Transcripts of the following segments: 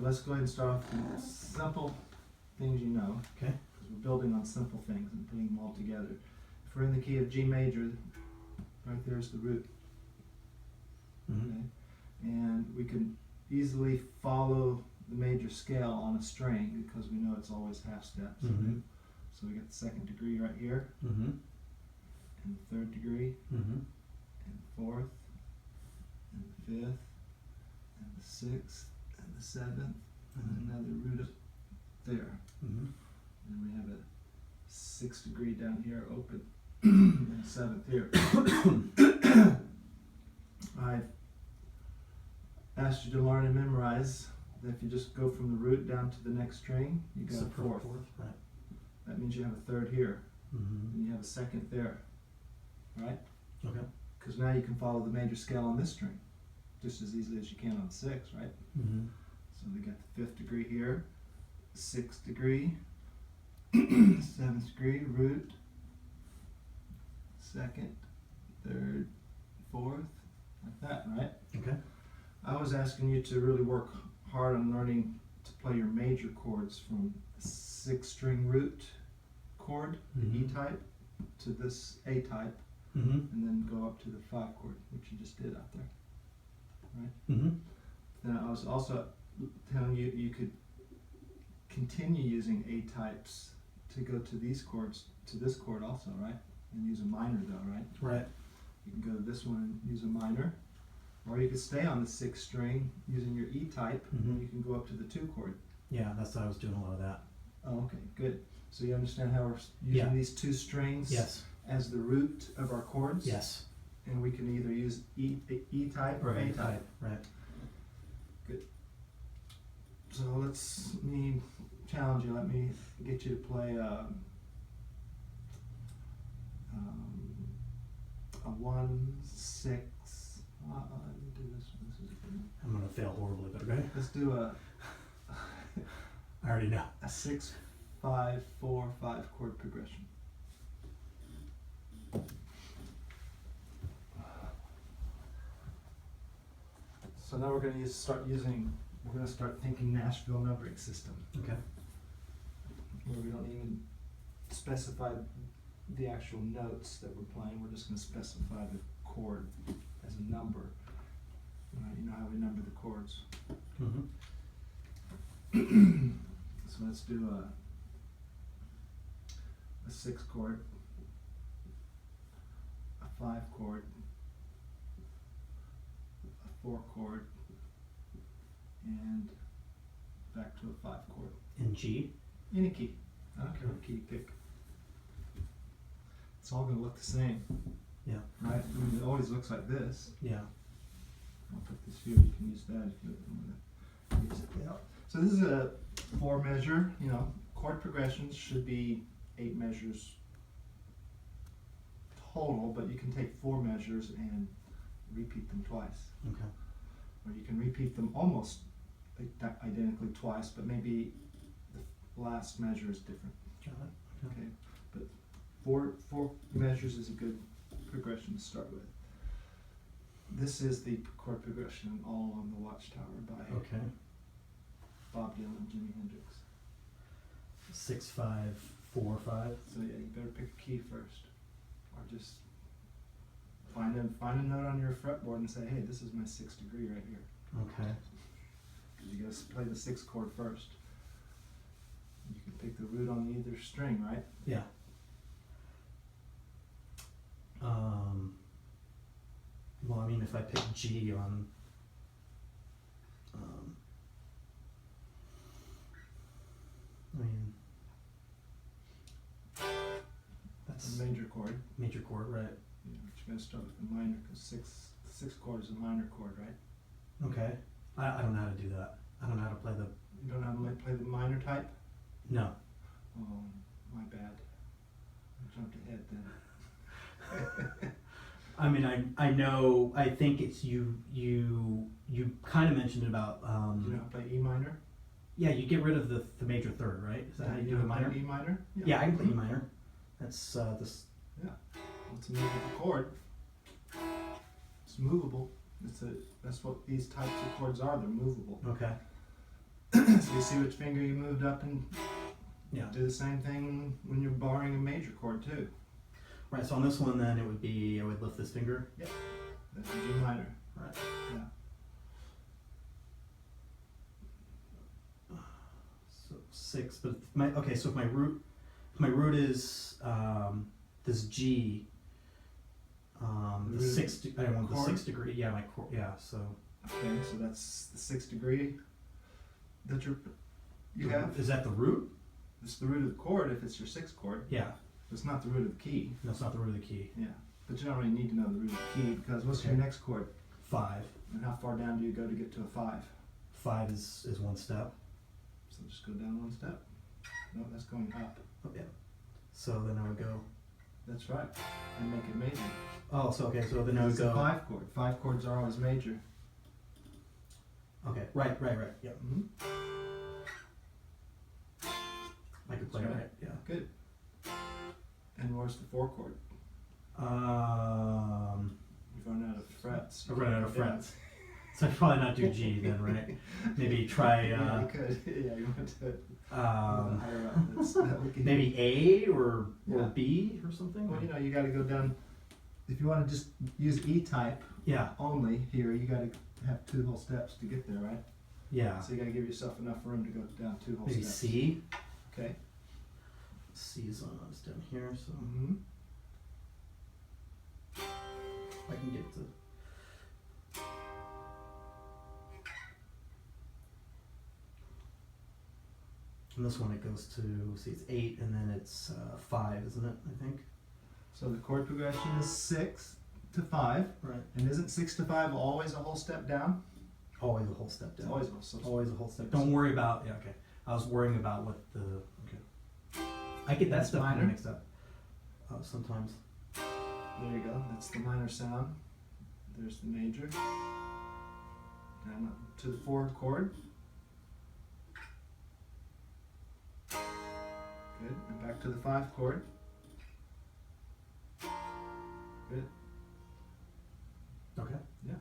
But let's go ahead and start off with simple things you know. Okay. Because we're building on simple things and putting them all together. If we're in the key of G major, right there's the root. Mm-hmm. Okay? And we can easily follow the major scale on a string because we know it's always half steps. Mm-hmm. So we got the second degree right here, Mm-hmm. and the third degree, Mm-hmm. and the fourth, and the fifth, and the sixth, and the seventh, and another root up there. Mm-hmm. And we have a sixth degree down here open, and a seventh here. I've asked you to learn and memorize that if you just go from the root down to the next string, you got a fourth. Right. That means you have a third here, Mm-hmm. and you have a second there, right? Okay. Because now you can follow the major scale on this string just as easily as you can on six, right? Mm-hmm. So we got the fifth degree here, sixth degree, seventh degree, root, second, third, fourth, like that, right? Okay. I was asking you to really work hard on learning to play your major chords from the six string root chord, the E Mhm. type, to this A type, Mm-hmm. and then go up to the 5 chord, which you just did out there. Mm-hmm. Then I was also telling you you could continue using A types to go to these chords, to this chord also, right? And use a minor though, right? Right. You can go to this one and use a minor, or you could stay on the sixth string using your E type, Mhm. and you can go up to the 2 chord. Yeah, that's I was doing a lot of that. Oh, okay, good. So you understand how we're using Yeah. these 2 strings Yes. as the root of our chords? Yes. And we can either use E type or A type. Right. So let me challenge you. Let me get you to play a 1-6. Let me do this one. This is a good one. I'm gonna fail horribly, but okay. Let's do I already know. a 6-5-4-5 chord progression. So now we're going to start thinking Nashville numbering system, Okay. where we don't even specify the actual notes that we're playing. We're just going to specify the chord as a number. You know how we number the chords. Mm-hmm. So let's do a 6 chord, a 5 chord, a 4 chord, and back to a 5 chord. In G. Any key. I don't care what key you pick. It's all going to look the same. Yeah. Right? I mean, it always looks like this. Yeah. I'll put this here. You can use that if you want to use it. Yeah. So this is a 4 measure. Chord progressions should be 8 measures total, but you can take 4 measures and repeat them twice. Okay. Or you can repeat them almost identically twice, but maybe the last measure is different. Got it. Okay, but four measures is a good progression to start with. This is the chord progression All Along the Watchtower by Okay. Bob Dylan and Jimi Hendrix. 6, 5, 4, 5. So yeah, you better pick a key first, or just find a note on your fretboard and say, hey, this is my 6th degree right here. Okay. Because you gotta play the 6th chord first. You can pick the root on either string, right? Yeah. Well, I mean, if I pick G on, I mean, that's A major chord. major chord, right? Yeah, but you're gonna start with the minor because the 6th chord is a minor chord, right? Okay. I don't know how to do that. I don't know how to play the. You don't know how to play the minor type? No. Oh, my bad. I jumped ahead then. I mean, I know. I think it's you kind of mentioned about. Do you know how to play E minor? Yeah, you get rid of the major third, right? Is that how you do know a how to minor? play E minor? Yeah, I can play E minor. That's this. It's a movable chord. It's movable. That's what these types of chords are. They're movable. Okay. So you see which finger you moved up, and Yeah. do the same thing when you're barring a major chord too. Right. So on this one, then it would be I would lift this finger. That's a G minor. Right. Yeah. So 6, but so if my root is this G, The the root 6 I want the chord? 6th degree. Yeah, my chord. Yeah. So Okay, so that's the 6th degree that you have. Is that the root? It's the root of the chord if it's your 6th chord. Yeah. It's not the root of the key. That's not the root of the key. Yeah, but you don't really need to know the root of the key, because what's your Okay. next chord? 5. And how far down do you go to get to a 5? 5 is one step. So just go down one step. No, that's going up. Oh, yeah. So then I would go. That's right. And make it major. Oh, so okay. So then I would It's a go. 5 chord. 5 chords are always major. Okay. Right. Yep. Mm-hmm. I could play That's it right. right. Yeah. Good. And where's the 4 chord? You've run out of frets. I've run out of Yeah. frets. So I'd probably not do G then, right? Maybe try Yeah, you could. Yeah, you went to higher up. That would be- maybe A or Yeah. B or something. Well, you got to go down. If you want to just use E type Yeah. only here, you got to have 2 whole steps to get there, right? Yeah. So you got to give yourself enough room to go down 2 whole Maybe steps. C. Okay. C is down here, so Mm-hmm. I can get to. And this one it goes to, see, it's 8 and then it's 5, isn't it? I think. So the chord progression is 6 to 5, Right. and isn't 6 to 5 always a whole step down? Always a whole step It's down. always a whole step. Always a whole step. Don't worry about. Yeah. Okay. I was worrying about what the. Okay. I get that That's stuff minor? mixed up. Sometimes. There you go. That's the minor sound. There's the major. Down up to the 4 chord. Good. And back to the 5 chord. Good. Okay. Go ahead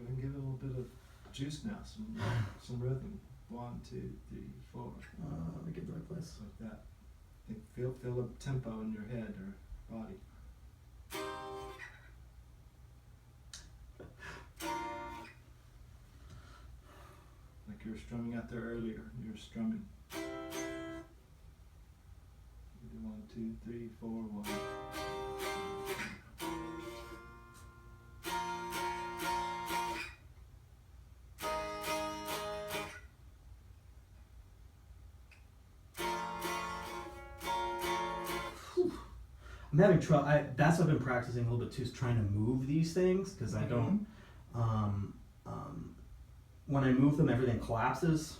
and give it a little bit of juice now. Some rhythm. 1, 2, 3, 4. Let me get the right place. Like that. Feel the tempo in your head or body. Like you were strumming out there earlier. You were strumming. You do 1, 2, 3, 4, 1. I'm having trouble. That's what I've been practicing a little bit too, is trying to move these things because I don't. When I move them, everything collapses.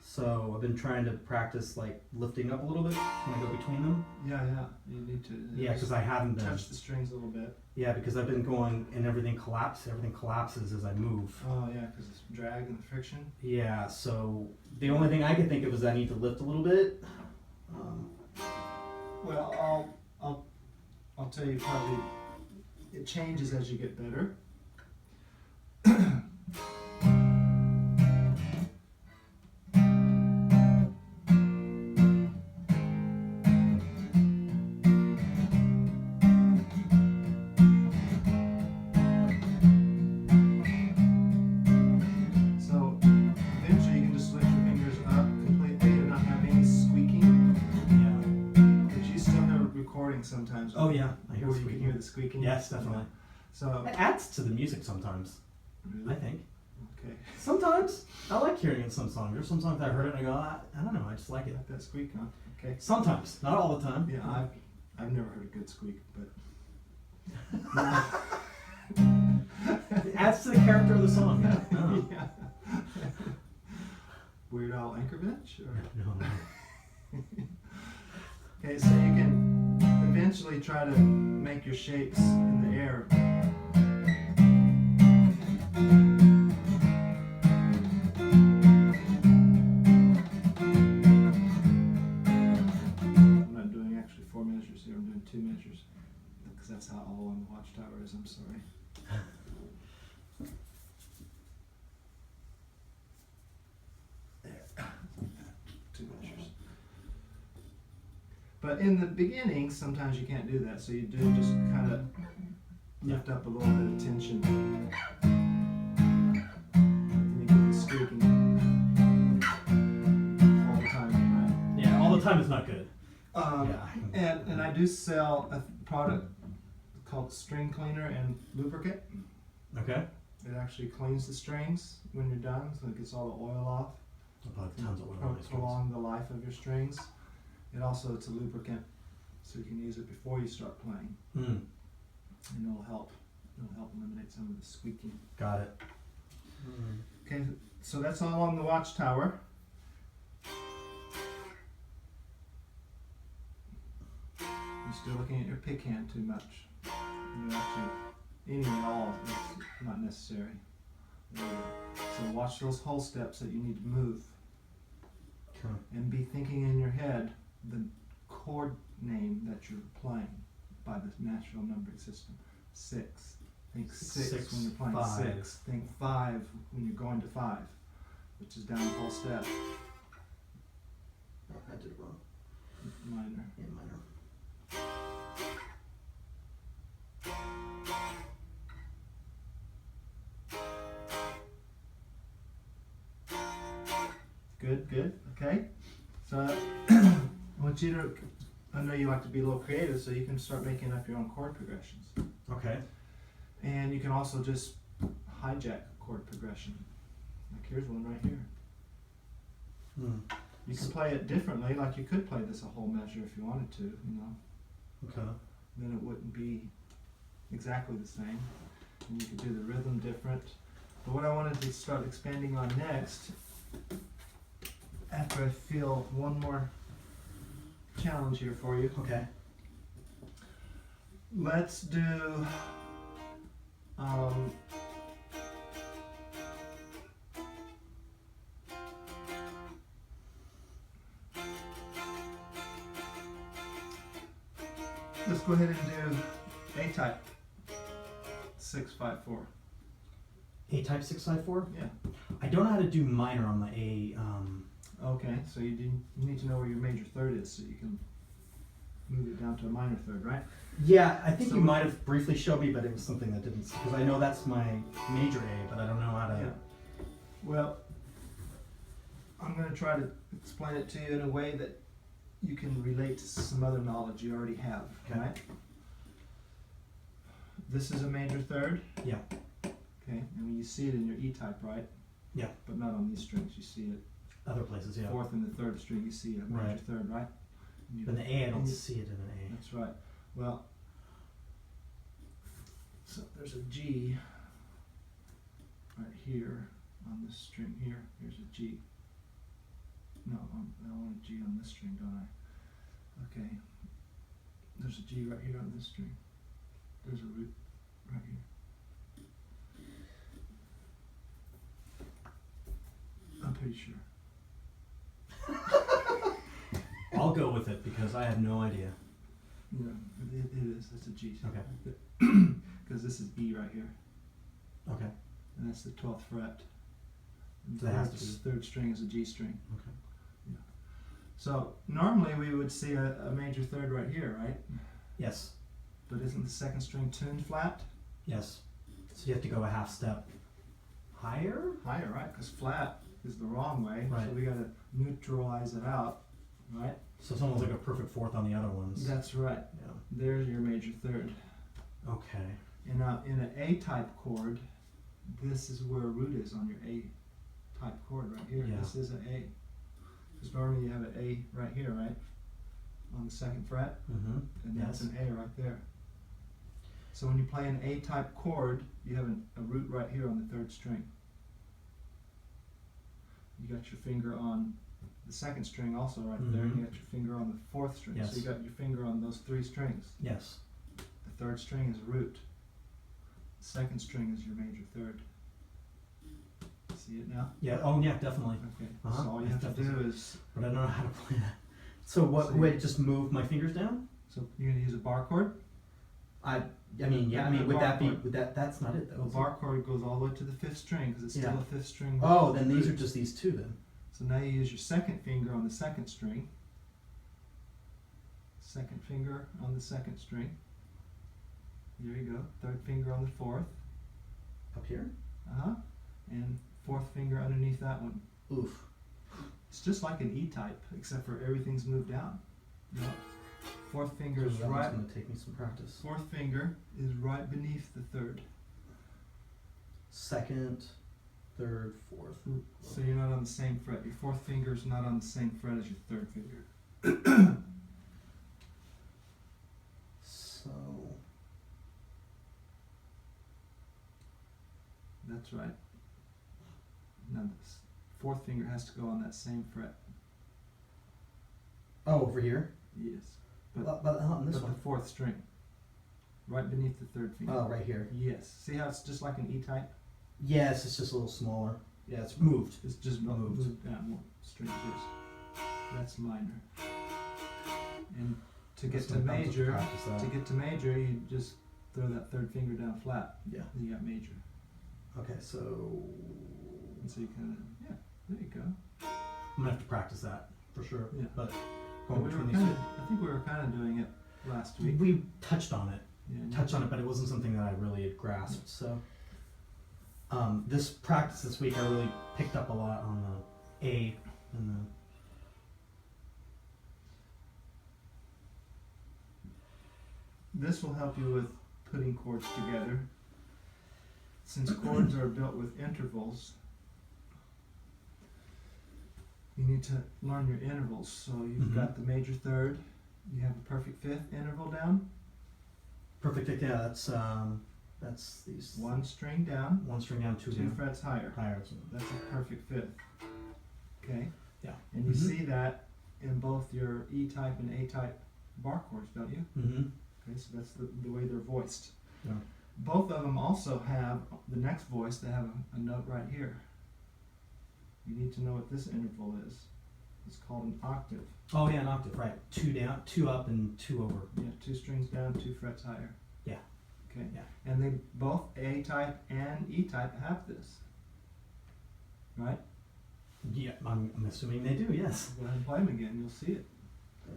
So I've been trying to practice like lifting up a little bit when I go between them. Yeah. You need to. Yeah, because I haven't been. touch the strings a little bit. Yeah, because I've been going and everything collapses. Everything collapses as I move. Oh yeah, because it's drag and the friction. Yeah. So the only thing I can think of is I need to lift a little bit. Well, I'll tell you probably it changes as you get better. So eventually you can just lift your fingers up completely and not have any squeaking. Yeah. But you still have a recording sometimes. Oh yeah, I hear Where you can squeaking. hear the squeaking. Yes, definitely. So It adds to the music sometimes. really? I think. Okay. Sometimes I like hearing it in some songs. There's some songs I heard it and I go, I don't know, I just like it. Like that squeak, huh? Okay. Sometimes, not all the time. Yeah, I've never heard a good squeak, but It adds to the character of the song. Yeah. I don't know. yeah. Weird Al Anchorage? Or? No, no. Okay, so you can eventually try to make your shapes in the air. I'm not doing actually 4 measures here, I'm doing 2 measures. Because that's how all on the Watchtower is, I'm sorry. But in the beginning, sometimes you can't do that, so you do just kind of lift up a little bit of tension. And you get the squeaking all the time. Yeah, all the time is not good. Yeah. And I do sell a product called String Cleaner and Lubricant. Okay. It actually cleans the strings when you're done, so it gets all the oil off. I'll put tons of oil on these strings. Prolong the life of your strings. It also, it's a lubricant, so you can use it before you start playing, Mm, and it'll help eliminate some of the squeaking. got it. Okay, so that's all on the watchtower. You're still looking at your pick hand too much. You actually, aiming at all is not necessary. So watch those whole steps that you need to move, Okay. and be thinking in your head the chord name that you're playing by the natural numbering system. 6. Think 6 when you're playing 5. 6. Think 5 when you're going to 5, which is down the whole step. Oh, I did it wrong. Minor. Yeah, minor. Good. Okay. So I want you to, I know you like to be a little creative, so you can start making up your own chord progressions. Okay. And you can also just hijack a chord progression. Like here's one right here. Mm. You can play it differently, like you could play this a whole measure if you wanted to, you know. Okay. Then it wouldn't be exactly the same. And you could do the rhythm different. But what I wanted to start expanding on next, after I feel one more challenge here for you, Okay. let's do let's go ahead and do A-type 6-5-4. A-type 6-5-4? Yeah. I don't know how to do minor on the A. Okay, so you need to know where your major third is so you can move it down to a minor third, right? Yeah, I think So you might have briefly showed me, but it was something that didn't, because I know that's my major A, but I don't know how to. Yeah. Well, I'm going to try to explain it to you in a way that you can relate to some other knowledge you already have, Okay. right? This is a major third. Yeah. Okay, and you see it in your E-type, right? Yeah. But not on these strings. You see it Other places, yeah. fourth and the third string. You see a major Right. third, right? And you- But in the A, I don't and you- see it in an A. That's right. Well, so there's a G right here on this string here. Here's a G. No, I want a G on this string, don't I? Okay. There's a G right here on this string. There's a root right here. I'm pretty sure. I'll go with it because I have no idea. Yeah, it is. It's a G. Okay. Because this is E right here, Okay. and that's the 12th fret. And So that has to the be- third string is a G string. Okay. So normally we would see a major third right here, right? Yes. But isn't the second string tuned flat? Yes. So you have to go a half step higher? Higher, right? Because flat is the wrong way. Right. So we got to neutralize it out, right? So it's almost like a perfect fourth on the other ones. That's right. Yeah. There's your major third. Okay. And now in an A-type chord, this is where a root is on your A-type chord right here. Yeah. This is an A. Because normally you have an A right here, right? On the second fret. Mm-hmm. And that's Yes. an A right there. So when you play an A-type chord, you have a root right here on the third string. You got your finger on the second string also right there, and you got your finger on the fourth string. Yes. So you got your finger on those three strings. Yes. The third string is a root. The second string is your major third. See it now? Yeah. Oh, yeah, definitely. Okay. Uh-huh. So all you That's have to do definitely- is, But I don't know how to play that. So what? So Wait, just move my fingers down? so you're gonna use a bar chord. I mean, yeah. I mean, The would bar that be? chord. Would that? That's not it though. The is it? bar chord goes all the way to the fifth string because it's still Yeah. a fifth string. Oh, then these root. are just these two then. So now you use your second finger on the second string. second finger on the second string. There you go. Third finger on the fourth. Up here? And fourth finger underneath that one. Oof. It's just like an E type, except for everything's moved down. You know, fourth finger is That one's right. gonna take me some practice. Fourth finger is right beneath the third. Second, third, fourth. So you're not on the same fret. Your fourth finger is not on the same fret as your third finger. So, That's right. Now this fourth finger has to go on that same fret. oh, over here? Yes. But on this But one. the fourth string. Right beneath the third finger. Oh, right here. Yes. See how it's just like an E type? Yes, it's just a little smaller. Yeah, it's moved. It's just Moved. moved down more string this. That's minor. And to get to major, you just throw that third finger down flat. Yeah. Then you got major. Okay, so And so you kind of, yeah, there you go. I'm gonna have to practice that for sure. Yeah. But Well, going we were between these kinda, I think we were kind of doing it last two, week. we touched on it. Yeah, Touched on it, but it wasn't something that I really had grasped. So this practice this week, I really picked up a lot on the A and the. This will help you with putting chords together. Since chords are built with intervals, you need to learn your intervals. So you've got the major third, you have a perfect fifth interval down, Perfect. Yeah, that's these one string down, one string down, two two down, frets higher. higher. That's a perfect fifth. Okay? Yeah. And you Mhm. see that in both your E type and A type bar chords, don't you? Mm-hmm. Okay, so that's the way they're voiced. Yeah. Both of them also have the next voice, they have a note right here. You need to know what this interval is. It's called an octave. Oh yeah, an octave, right? Two down, two up, and two over. Yeah, two strings down, two frets higher. Yeah. Okay. Yeah. And they both A type and E type have this. Right? Yeah, I'm assuming they do. Yes. Go ahead and play them again, you'll see it.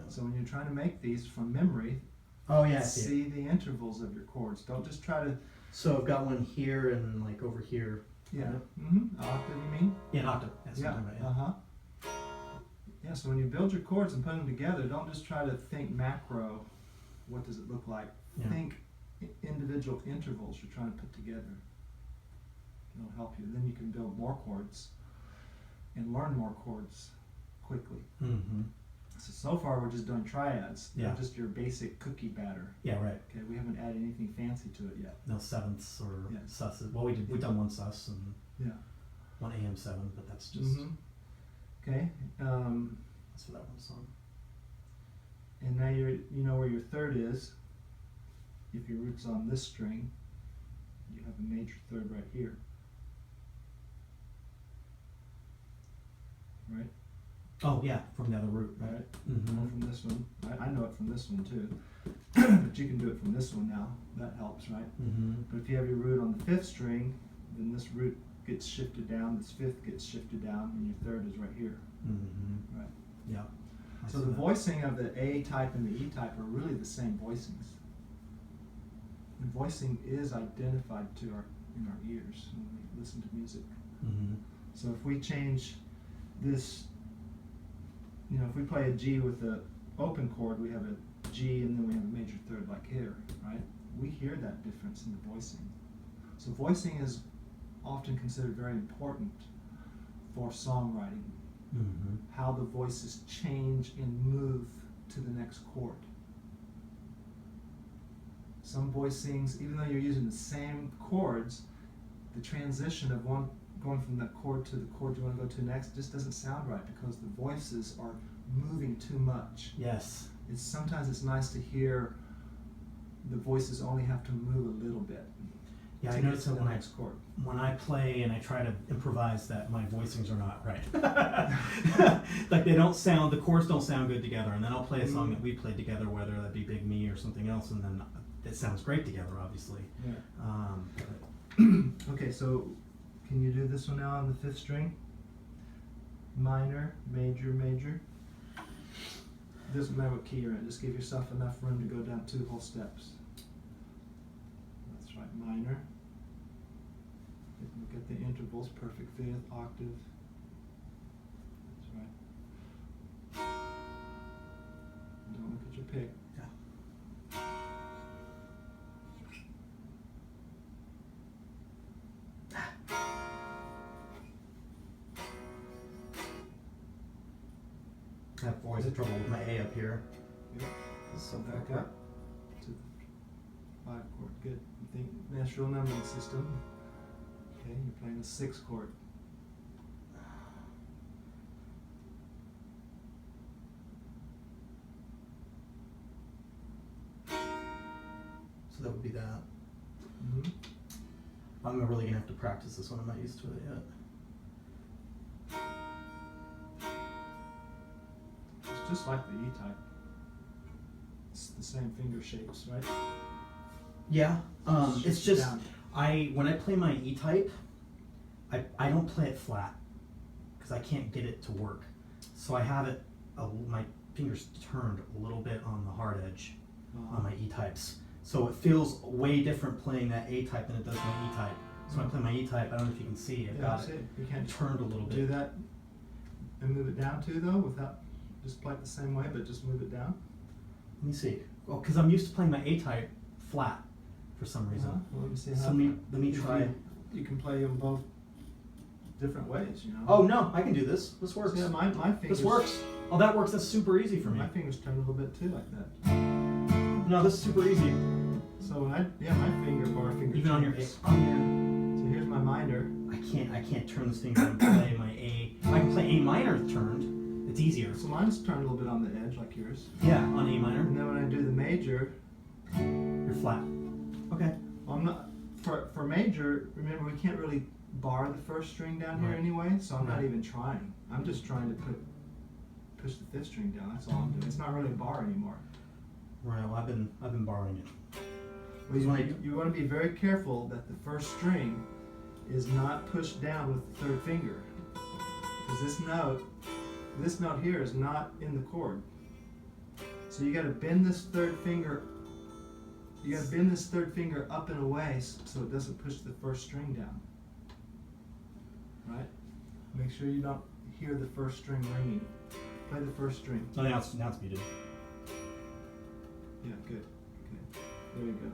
So when you're trying to make these from memory, Oh yeah, I see it. see the intervals of your chords. Don't just try to. So I've got one here and like over here. Yeah. Yeah. Octave, you mean? Yeah, an octave. That's what Yeah. I'm talking about, Uh huh. Yeah. So when you build your chords and put them together, don't just try to think macro. What does it look like? Yeah. Think individual intervals you're trying to put together. It'll help you. Then you can build more chords and learn more chords quickly. Mm-hmm. So far we're just doing triads. They're Yeah. just your basic cookie batter. Yeah, right. Okay. We haven't added anything fancy to it yet. No sevenths or Yeah. susses. Well, we've done one sus and Yeah. one AM7, but that's just Okay. that's for that one song. And now you know where your third is. If your root's on this string, you have a major third right here. Right? Oh yeah, from the other root, Right? right? Or Mm-hmm. from this one. I know it from this one too. But you can do it from this one now. That helps, right? Mm-hmm. But if you have your root on the fifth string, then this root gets shifted down, this fifth gets shifted down, and your third is right here. Mm-hmm. Right. Yeah. I So see the that. voicing of the A type and the E type are really the same voicings. And voicing is identified in our ears when we listen to music. Mm-hmm. So if we change this, if we play a G with the open chord, we have a G and then we have a major third like here, right? We hear that difference in the voicing. So voicing is often considered very important for songwriting. Mm-hmm. How the voices change and move to the next chord. Some voicings, even though you're using the same chords, the transition of one going from that chord to the chord you want to go to next just doesn't sound right because the voices are moving too much. Yes. Sometimes it's nice to hear the voices only have to move a little bit. Yeah, to I get noticed to that the next chord. when I play and I try to improvise that my voicings are not right. Like they don't sound, the chords don't sound good together, and then I'll play a song that we played together, whether that be Big Me or something else, and then it sounds great together, obviously. Yeah. Okay, so can you do this one now on the fifth string? Minor, major, major. doesn't matter what key you're in, just give yourself enough room to go down 2 whole steps. That's right, minor. Look at the intervals, perfect fifth, octave. That's right. Don't look at your pick. Yeah. I have always had trouble with my A up here. Good. So Back up to the 5 chord. Good. You think natural numbering system. Okay, you're playing the 6 chord. So that would be that. Mm-hmm. I'm really gonna have to practice this one. I'm not used to it yet. It's just like the E-type. It's the same finger shapes, right? Yeah. It's shift just down. when I play my E type, I don't play it flat because I can't get it to work. So I have it my fingers turned a little bit on the hard edge on my E types. So it feels way different playing that A type than it does my E type. So when I play my E type, I don't know if you can see, I've got it You can't turned a little do bit. that and move it down too, though, without just play it the same way, but just move it down. Let me see. Oh, because I'm used to playing my A type flat for some reason. Well, let me see So how. let me try. You can play them both different ways, you know. Oh no, I can do this. This works. Yeah, my fingers. This works. Oh, that works. That's super easy for me. My fingers turn a little bit too, like that. No, this is super easy. So when my finger finger. Even on your turns. on So here's my minor. your, I can't turn this finger and play my A. I can play A minor turned. It's easier. So mine's turned a little bit on the edge, like yours. Yeah, on A minor, And then when I do the major, you're flat. Okay. well, I'm not for major. Remember, we can't really bar the first string down here Right. anyway, so I'm not Right. even trying. I'm just trying to push the 5th string down. That's all I'm doing. It's not really a bar anymore. Right. Well, I've been borrowing it. Well, So when I- you want to be very careful that the first string is not pushed down with the 3rd finger, because this note here is not in the chord. So you got to bend this 3rd finger. You got to bend this 3rd finger up and away so it doesn't push the first string down. Right? Make sure you don't hear the first string ringing. Play the first string. Oh, now it's muted. Yeah, good. Okay. There you go.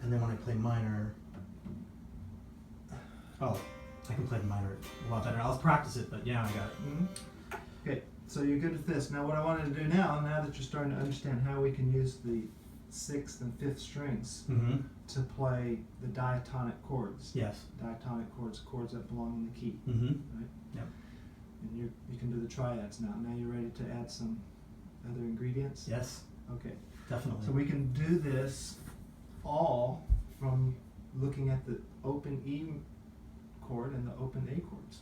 And then when I play minor, oh, I can play the minor a lot better. I'll practice it, but yeah, I got it. Mm-hmm. Okay, so you're good with this. Now what I wanted to do now that you're starting to understand how we can use the 6th and 5th strings Mm-hmm. to play the diatonic chords. Yes. Diatonic chords, chords that belong in the key. Mm-hmm. Right? Yep. And you can do the triads now. Now you're ready to add some other ingredients? Yes, Okay. definitely. So we can do this all from looking at the open E chord and the open A chords.